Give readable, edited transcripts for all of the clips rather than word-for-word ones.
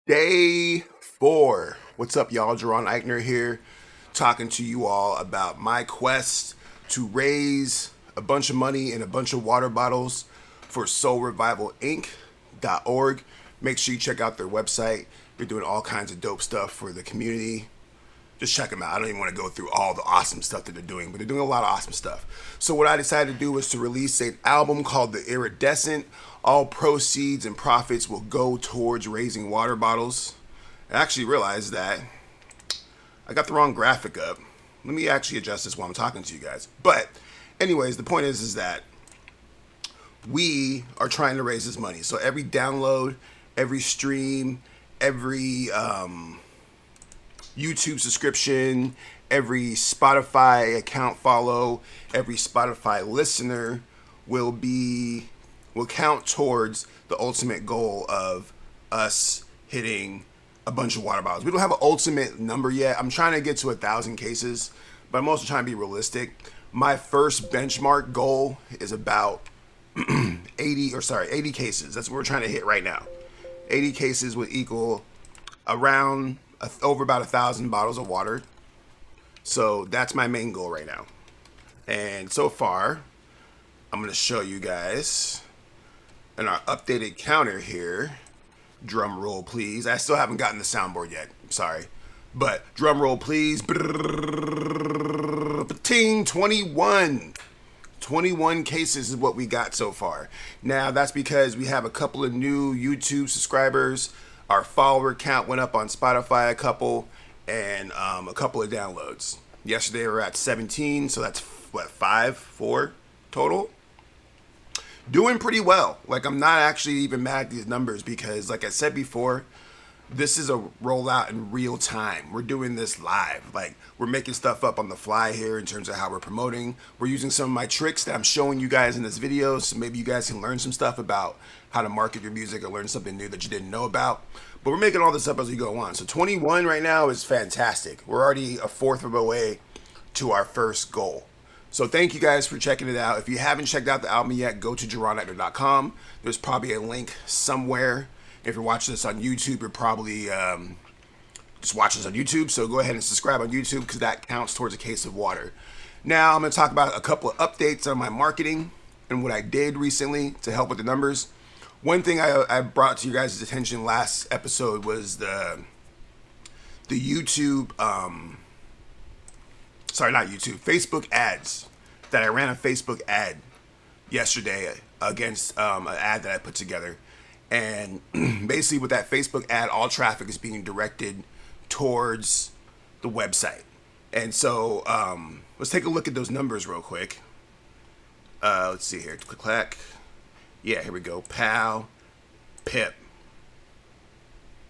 Day 4. What's up, y'all? Jaron Eichner here, talking to you all about my quest to raise a bunch of money in a bunch of water bottles for soulrevivalinc.org. Make sure you check out their website. They're doing all kinds of dope stuff for the community. Just check them out. I don't even want to go through all the awesome stuff that they're doing, but they're doing a lot of awesome stuff. So what I decided to do was to release an album called The Iridescent. All proceeds and profits will go towards raising water bottles. I actually realized that I got the wrong graphic up. Let me actually adjust this while I'm talking to you guys. But anyways, the point is that we are trying to raise this money. So every download, every stream, every YouTube subscription, every Spotify account follow, every Spotify listener will count towards the ultimate goal of us hitting a bunch of water bottles. We don't have an ultimate number yet. I'm trying to get to 1,000 cases, but I'm also trying to be realistic. My first benchmark goal is about 80 cases. That's what we're trying to hit right now. 80 cases would equal around over about 1,000 bottles of water. So that's my main goal right now. And so far, I'm going to show you guys in our updated counter here. Drum roll, please. I still haven't gotten the soundboard yet. I'm sorry. But drum roll, please. 21. 21 cases is what we got so far. Now, that's because we have a couple of new YouTube subscribers. Our follower count went up on Spotify a couple, and a couple of downloads. Yesterday we were at 17, so that's what, 4 total? Doing pretty well. Like, I'm not actually even mad at these numbers because, like I said before, this is a rollout in real time. We're doing this live. Like, we're making stuff up on the fly here in terms of how we're promoting. We're using some of my tricks that I'm showing you guys in this video, so maybe you guys can learn some stuff about how to market your music or learn something new that you didn't know about. But we're making all this up as we go on. So 21 right now is fantastic. We're already a fourth of a way to our first goal. So thank you guys for checking it out. If you haven't checked out the album yet, go to JaronEichner.com. There's probably a link somewhere. If you're watching this on YouTube, you're probably just watching this on YouTube. So go ahead and subscribe on YouTube because that counts towards a case of water. Now I'm going to talk about a couple of updates on my marketing and what I did recently to help with the numbers. One thing I brought to you guys' attention last episode was the YouTube, Facebook ads. That I ran a Facebook ad yesterday against an ad that I put together. And basically with that Facebook ad, all traffic is being directed towards the website. And so let's take a look at those numbers real quick. Let's see here. Click. Yeah, here we go. Pow, Pip,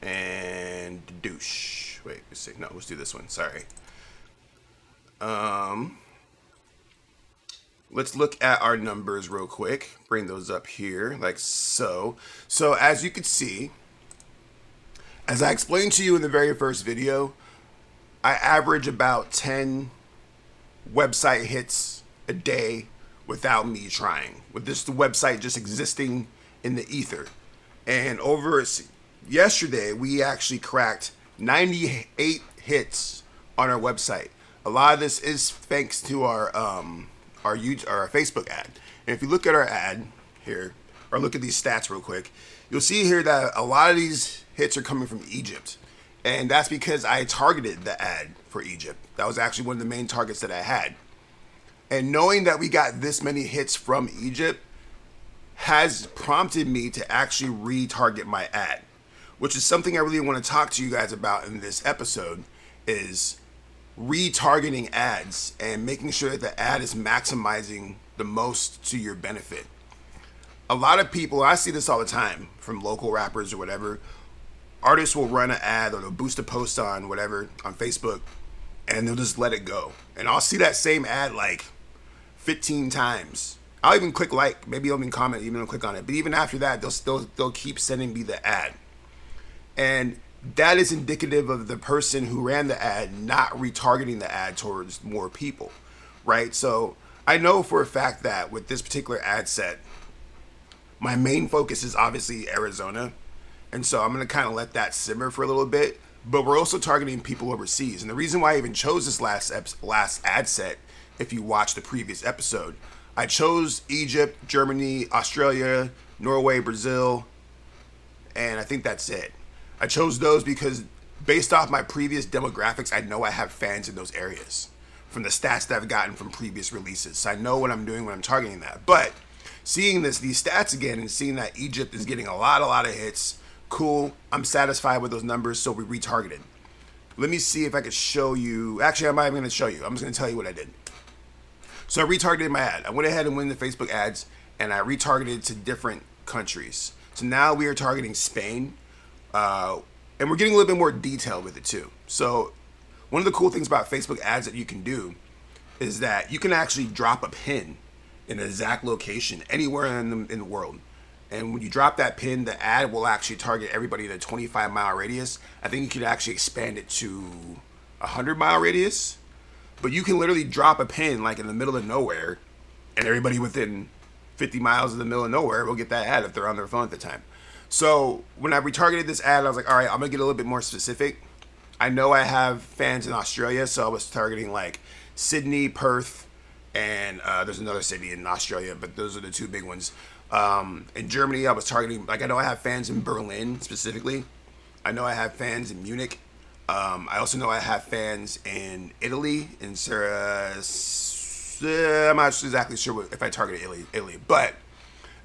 and douche. Wait, let's see. No, let's do this one. Sorry. Let's look at our numbers real quick. Bring those up here, like so. So as you can see, as I explained to you in the very first video, I average about 10 website hits a day without me trying, with this the website just existing in the ether. And over yesterday, we actually cracked 98 hits on our website. A lot of this is thanks to our Facebook ad. And if you look at our ad here, or look at these stats real quick, you'll see here that a lot of these hits are coming from Egypt. And that's because I targeted the ad for Egypt. That was actually one of the main targets that I had. And knowing that we got this many hits from Egypt has prompted me to actually retarget my ad, which is something I really want to talk to you guys about in this episode, is retargeting ads and making sure that the ad is maximizing the most to your benefit. A lot of people, I see this all the time from local rappers or whatever, artists will run an ad or they'll boost a post on whatever on Facebook and they'll just let it go. And I'll see that same ad like 15 times. I'll even click like, maybe I'll even comment, even click on it. But even after that, they'll keep sending me the ad. And that is indicative of the person who ran the ad not retargeting the ad towards more people, right? So I know for a fact that with this particular ad set, my main focus is obviously Arizona. And so I'm going to kind of let that simmer for a little bit. But we're also targeting people overseas. And the reason why I even chose this last ad set, if you watch the previous episode, I chose Egypt, Germany, Australia, Norway, Brazil, and I think that's it. I chose those because based off my previous demographics, I know I have fans in those areas from the stats that I've gotten from previous releases. So I know what I'm doing when I'm targeting that. But seeing these stats again and seeing that Egypt is getting a lot of hits, cool. I'm satisfied with those numbers, so we retargeted. Let me see if I could show you. Actually, I'm not even going to show you. I'm just going to tell you what I did. So I retargeted my ad. I went ahead and went into Facebook ads, and I retargeted to different countries. So now we are targeting Spain, and we're getting a little bit more detail with it too. So one of the cool things about Facebook ads that you can do is that you can actually drop a pin in an exact location anywhere in the world. And when you drop that pin, the ad will actually target everybody in a 25-mile radius. I think you could actually expand it to a 100-mile radius. But you can literally drop a pin like in the middle of nowhere, and everybody within 50 miles of the middle of nowhere will get that ad if they're on their phone at the time. So when I retargeted this ad, I was like, all right, I'm going to get a little bit more specific. I know I have fans in Australia, so I was targeting like Sydney, Perth, and there's another city in Australia, but those are the two big ones. In Germany, I was targeting, like I know I have fans in Berlin specifically. I know I have fans in Munich. I also know I have fans in Italy, in I'm not exactly sure if I targeted Italy, but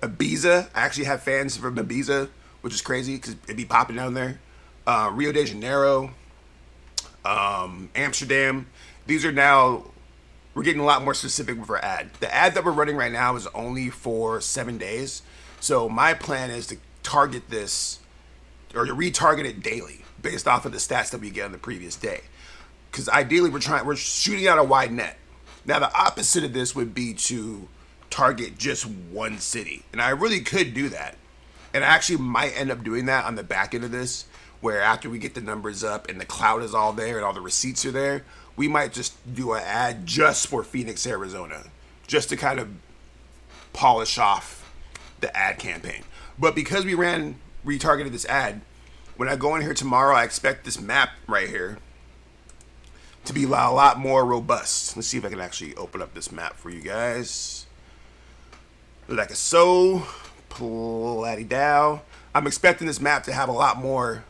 Ibiza, I actually have fans from Ibiza, which is crazy because it'd be popping down there. Rio de Janeiro, Amsterdam. These are now, we're getting a lot more specific with our ad. The ad that we're running right now is only for 7 days. So my plan is to target this or to retarget it daily based off of the stats that we get on the previous day. Because ideally we're shooting out a wide net. Now the opposite of this would be to target just one city. And I really could do that. And I actually might end up doing that on the back end of this, where after we get the numbers up and the cloud is all there and all the receipts are there, we might just do an ad just for Phoenix, Arizona, just to kind of polish off the ad campaign. But because we retargeted this ad, when I go in here tomorrow, I expect this map right here to be a lot more robust. Let's see if I can actually open up this map for you guys. Like a so, platty-dow. I'm expecting this map to have a lot more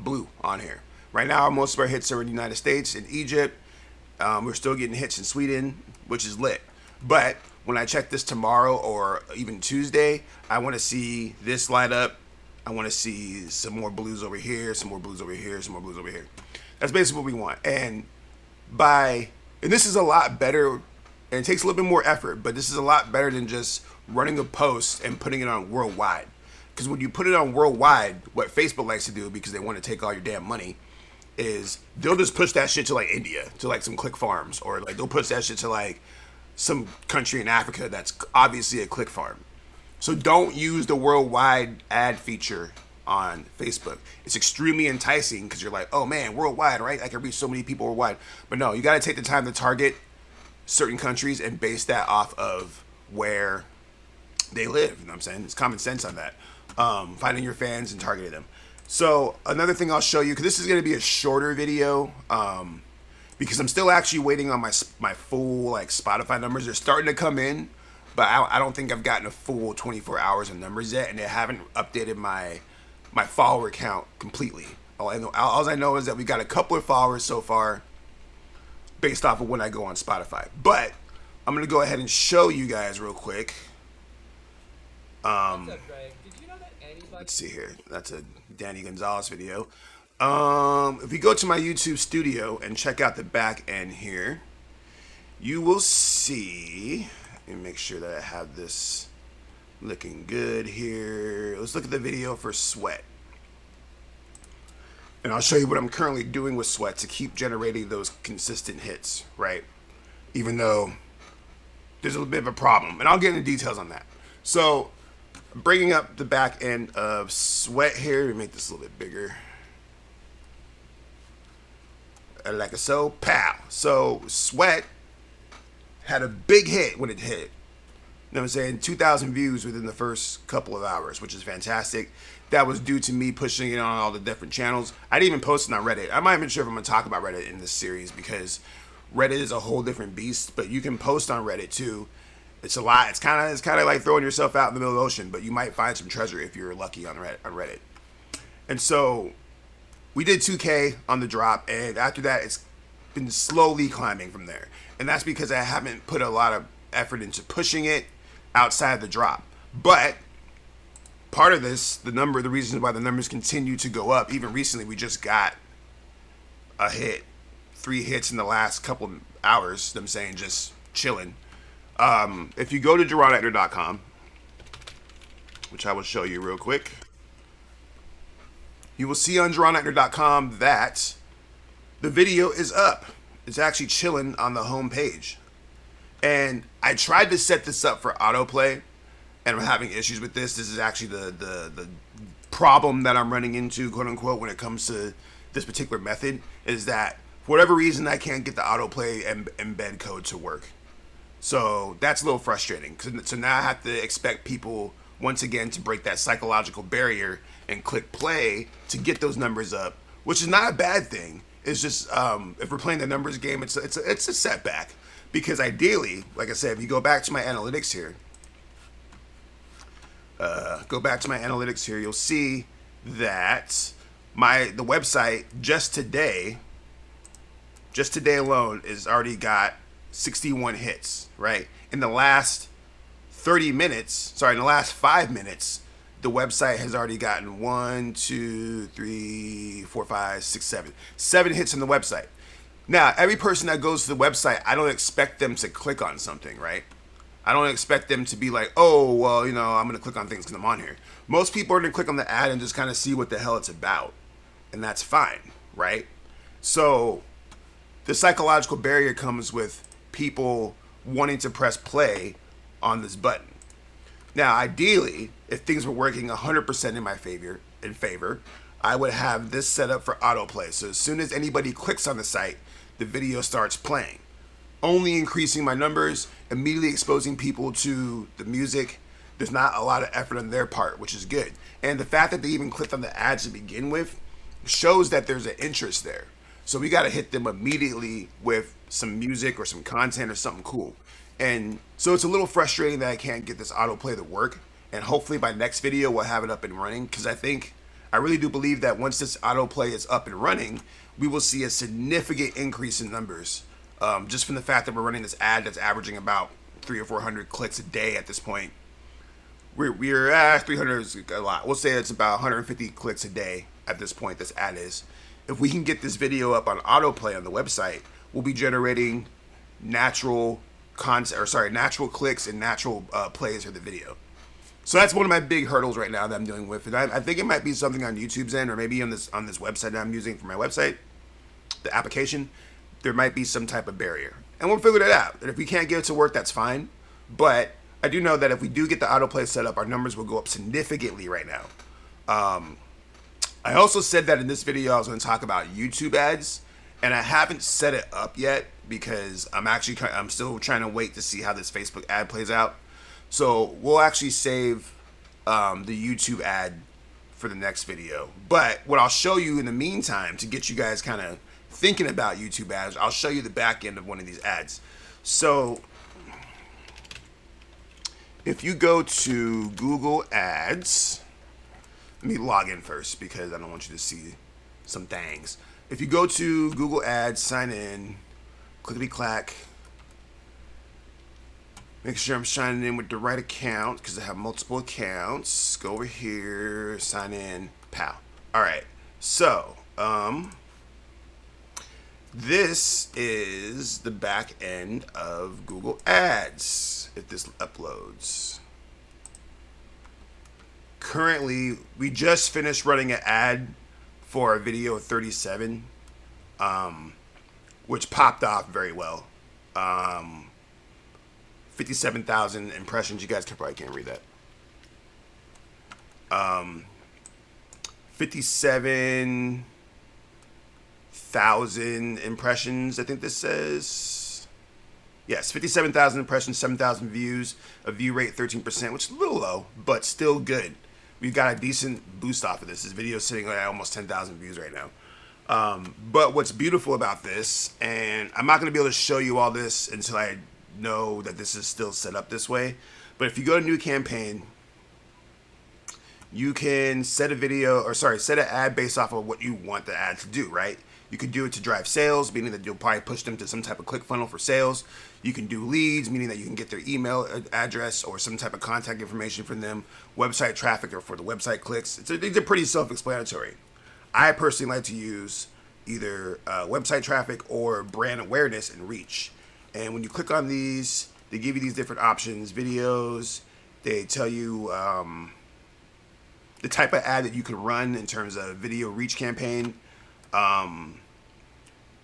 blue on here. Right now, most of our hits are in the United States, in Egypt. We're still getting hits in Sweden, which is lit. But when I check this tomorrow or even Tuesday, I want to see this light up. I want to see some more blues over here, some more blues over here, some more blues over here. That's basically what we want. And this is a lot better, and it takes a little bit more effort, but this is a lot better than just running a post and putting it on worldwide. Because when you put it on worldwide, what Facebook likes to do, because they want to take all your damn money, is they'll just push that shit to like India, to like some click farms, or like they'll push that shit to like some country in Africa that's obviously a click farm. So don't use the worldwide ad feature on Facebook. It's extremely enticing because you're like, oh man, worldwide, right? I can reach so many people worldwide. But no, you got to take the time to target certain countries and base that off of where they live. You know what I'm saying? It's common sense on that. Finding your fans and targeting them. So another thing I'll show you, because this is going to be a shorter video, because I'm still actually waiting on my full like Spotify numbers. They're starting to come in, but I don't think I've gotten a full 24 hours of numbers yet, and they haven't updated my follower count completely. All I know is that we got a couple of followers so far based off of when I go on Spotify. But I'm going to go ahead and show you guys real quick. What's up, Greg? Did you know that anybody... Let's see here. That's a Danny Gonzalez video. If you go to my YouTube studio and check out the back end here, you will see... Let me make sure that I have this looking good here. Let's look at the video for Sweat. And I'll show you what I'm currently doing with Sweat to keep generating those consistent hits, right? Even though there's a little bit of a problem. And I'll get into details on that. So, I'm bringing up the back end of Sweat here. Let me make this a little bit bigger. Like so, pow. So, Sweat had a big hit when it hit. You know what I'm saying? 2,000 views within the first couple of hours, which is fantastic. That was due to me pushing it on all the different channels. I didn't even post it on Reddit. I'm not even sure if I'm going to talk about Reddit in this series because Reddit is a whole different beast, but you can post on Reddit too. It's a lot. It's kind of like throwing yourself out in the middle of the ocean, but you might find some treasure if you're lucky on Reddit. And so we did 2K on the drop, and after that, it's been slowly climbing from there. And that's because I haven't put a lot of effort into pushing it outside the drop. But part of this, the reasons why the numbers continue to go up, even recently, we just got a hit, 3 hits in the last couple of hours, them saying just chilling. If you go to JeronEckner.com, which I will show you real quick, you will see on JeronEckner.com that the video is up. It's actually chilling on the home page. And I tried to set this up for autoplay, and I'm having issues with this. This is actually the problem that I'm running into, quote unquote, when it comes to this particular method, is that for whatever reason I can't get the autoplay embed code to work. So that's a little frustrating. So now I have to expect people once again to break that psychological barrier and click play to get those numbers up, which is not a bad thing. It's just if we're playing the numbers game, it's a setback, because ideally, like I said, if you go back to my analytics here, you'll see that the website just today alone is already got 61 hits, right? In the last 5 minutes, the website has already gotten 7 hits on the website. Now, every person that goes to the website, I don't expect them to click on something, right? I don't expect them to be like, oh, well, I'm going to click on things because I'm on here. Most people are going to click on the ad and just kind of see what the hell it's about. And that's fine, right? So the psychological barrier comes with people wanting to press play on this button. Now, ideally, if things were working 100% in my favor, I would have this set up for autoplay. So as soon as anybody clicks on the site, the video starts playing, only increasing my numbers, immediately exposing people to the music. There's not a lot of effort on their part, which is good. And the fact that they even clicked on the ads to begin with shows that there's an interest there. So we got to hit them immediately with some music or some content or something cool. And so it's a little frustrating that I can't get this autoplay to work. And hopefully by next video, we'll have it up and running. Because I really do believe that once this autoplay is up and running, we will see a significant increase in numbers. Just from the fact that we're running this ad that's averaging about 300 or 400 clicks a day at this point. We're at 300 is a lot. We'll say it's about 150 clicks a day at this point, this ad is. If we can get this video up on autoplay on the website, we'll be generating natural clicks and natural plays for the video. So that's one of my big hurdles right now that I'm dealing with. And I think it might be something on YouTube's end, or maybe on this website that I'm using for my website, the application. There might be some type of barrier. And we'll figure that out. And if we can't get it to work, that's fine. But I do know that if we do get the autoplay set up, our numbers will go up significantly right now. I also said that in this video I was going to talk about YouTube ads, and I haven't set it up yet because I'm still trying to wait to see how this Facebook ad plays out. So we'll actually save the YouTube ad for the next video. But what I'll show you in the meantime, to get you guys kind of thinking about YouTube ads, I'll show you the back end of one of these ads. So if you go to Google Ads, let me log in first because I don't want you to see some things. If you go to Google Ads, sign in, clickety-clack, make sure I'm signing in with the right account because I have multiple accounts. Go over here, sign in, pow. All right, so this is the back end of Google Ads if this uploads. Currently, we just finished running an ad for a video of 37, which popped off very well. 57,000 impressions. You guys probably can't read that. 57,000 impressions, I think this says. Yes, 57,000 impressions, 7,000 views, a view rate 13%, which is a little low, but still good. We've got a decent boost off of this. This video is sitting at almost 10,000 views right now. But what's beautiful about this, and I'm not going to be able to show you all this until I know that this is still set up this way, but if you go to new campaign, you can set an ad based off of what you want the ad to do, right? You could do it to drive sales, meaning that you'll probably push them to some type of ClickFunnels for sales. You can do leads, meaning that you can get their email address or some type of contact information from them, website traffic or for the website clicks. These are pretty self-explanatory. I personally like to use either website traffic or brand awareness and reach. And when you click on these, they give you these different options, videos. They tell you the type of ad that you can run in terms of video reach campaign.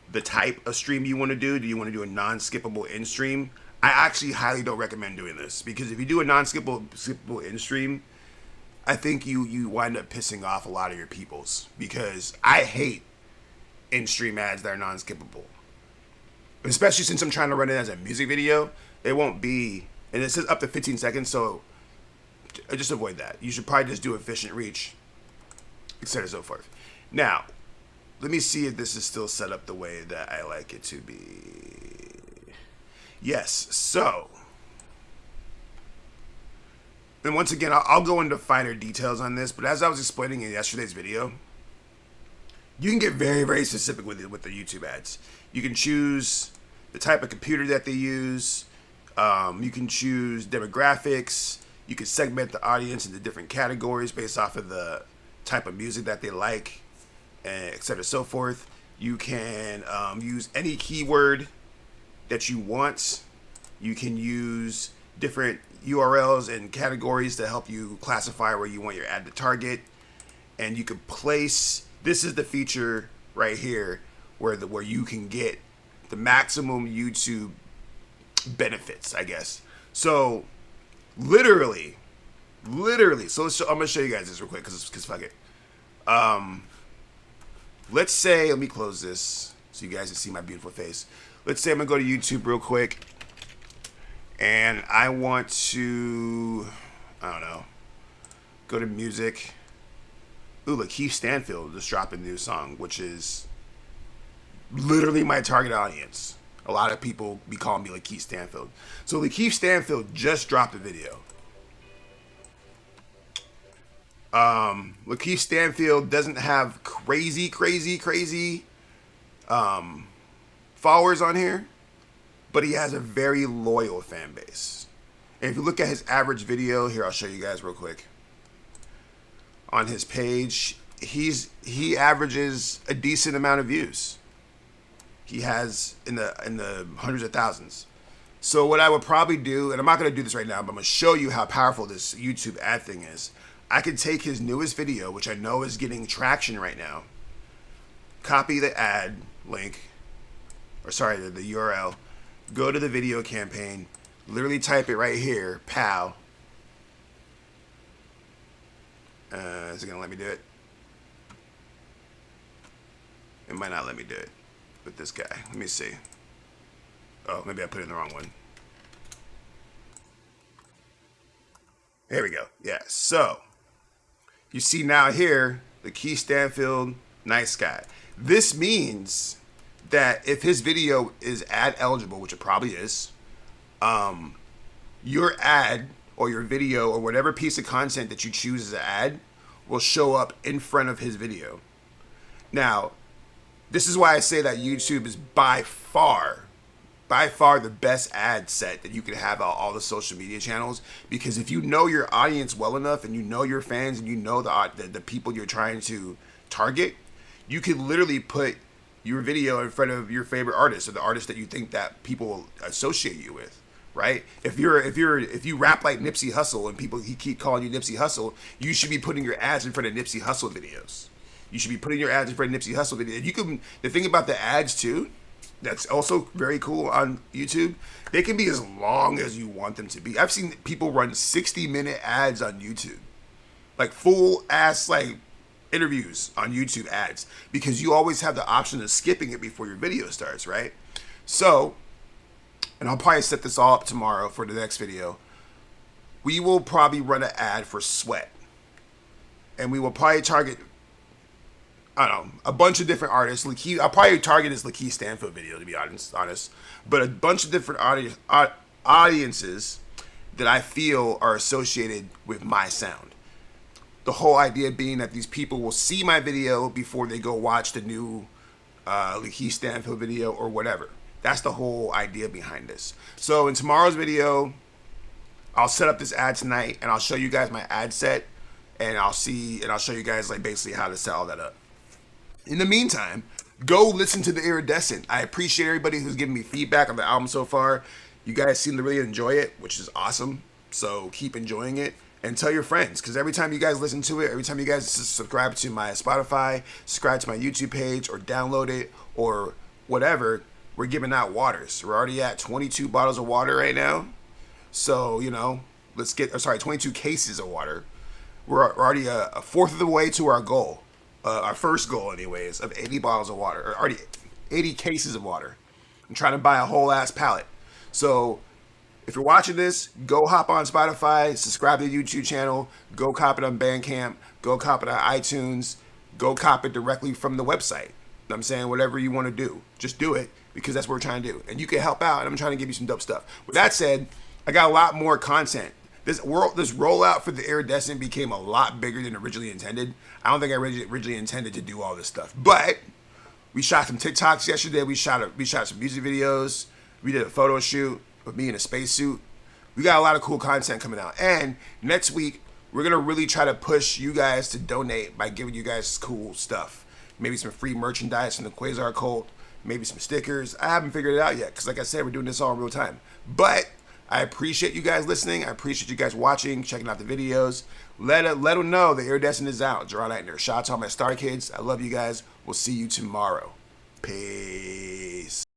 The type of stream you want to do. Do you want to do a non-skippable in stream? I actually highly don't recommend doing this, because if you do a non-skippable in stream, I think you wind up pissing off a lot of your peoples, because I hate in stream ads that are non-skippable, especially since I'm trying to run it as a music video. It won't be, and it says up to 15 seconds, so just avoid that. You should probably just do efficient reach, etc. and so forth. Now, let me see if this is still set up the way that I like it to be. Yes, so. And once again, I'll go into finer details on this, but as I was explaining in yesterday's video, you can get very, very specific with the YouTube ads. You can choose the type of computer that they use. You can choose demographics. You can segment the audience into different categories based off of the type of music that they like, etc. so forth. You can use any keyword that you want. You can use different URLs and categories to help you classify where you want your ad to target. And you can place, this is the feature right here where you can get the maximum YouTube benefits, I guess. So literally, so I'm gonna show you guys this real quick, because fuck it. Let's say, let me close this so you guys can see my beautiful face. Let's say I'm gonna go to YouTube real quick, and I want to, I don't know, go to music. Ooh, look, Keith Stanfield just dropped a new song, which is literally my target audience. A lot of people be calling me Lakeith Stanfield. So Lakeith Stanfield just dropped a video. Lakeith Stanfield doesn't have crazy followers on here, but he has a very loyal fan base. And if you look at his average video, here, I'll show you guys real quick. On his page, he averages a decent amount of views. He has in the hundreds of thousands. So what I would probably do, and I'm not going to do this right now, but I'm going to show you how powerful this YouTube ad thing is. I could take his newest video, which I know is getting traction right now, copy the ad link, or sorry, the URL, go to the video campaign, literally type it right here, pow. Is it going to let me do it? It might not let me do it with this guy. Let me see. Oh, maybe I put in the wrong one. There we go. Yeah, so you see now here, the Keith Stanfield, nice guy. This means that if his video is ad eligible, which it probably is, your ad or your video or whatever piece of content that you choose as an ad will show up in front of his video. Now, this is why I say that YouTube is by far the best ad set that you can have on all the social media channels, because if you know your audience well enough and you know your fans and you know the people you're trying to target, you can literally put your video in front of your favorite artist or the artist that you think that people will associate you with, right? If you rap like Nipsey Hussle and he keep calling you Nipsey Hussle, you should be putting your ads in front of Nipsey Hussle videos. You should be putting your ads in front of Nipsey Hussle videos. The thing about the ads too, that's also very cool on YouTube, they can be as long as you want them to be. I've seen people run 60-minute ads on YouTube, like full ass like interviews on YouTube ads, because you always have the option of skipping it before your video starts, right? So and I'll probably set this all up tomorrow for the next video. We will probably run an ad for Sweat, and we will probably target, I don't know, a bunch of different artists. I'll probably target his Lakeith Stanfield video, to be honest, but a bunch of different audiences that I feel are associated with my sound. The whole idea being that these people will see my video before they go watch the new Lakeith Stanfield video or whatever. That's the whole idea behind this. So in tomorrow's video, I'll set up this ad tonight, and I'll show you guys my ad set, and I'll show you guys like basically how to set all that up. In the meantime, go listen to The Iridescent. I appreciate everybody who's giving me feedback on the album so far. You guys seem to really enjoy it, which is awesome. So keep enjoying it, and tell your friends, because every time you guys listen to it, every time you guys subscribe to my Spotify, subscribe to my YouTube page, or download it, or whatever, we're giving out waters. We're already at 22 bottles of water right now. So, 22 cases of water. We're already a fourth of the way to our goal. Our first goal, anyways, of 80 bottles of water, or already 80 cases of water. I'm trying to buy a whole ass pallet. So, if you're watching this, go hop on Spotify, subscribe to the YouTube channel, go cop it on Bandcamp, go cop it on iTunes, go cop it directly from the website. I'm saying whatever you want to do, just do it, because that's what we're trying to do. And you can help out, and I'm trying to give you some dope stuff. With that said, I got a lot more content. This rollout for The Iridescent became a lot bigger than originally intended. I don't think I originally intended to do all this stuff. But we shot some TikToks yesterday. We shot some music videos. We did a photo shoot with me in a spacesuit. We got a lot of cool content coming out. And next week, we're going to really try to push you guys to donate by giving you guys cool stuff. Maybe some free merchandise from the Quasar Cult. Maybe some stickers. I haven't figured it out yet, because like I said, we're doing this all in real time. But I appreciate you guys listening. I appreciate you guys watching, checking out the videos. Let them know The Iridescent is out. Gerard Eitner. Shout out to all my Star Kids. I love you guys. We'll see you tomorrow. Peace.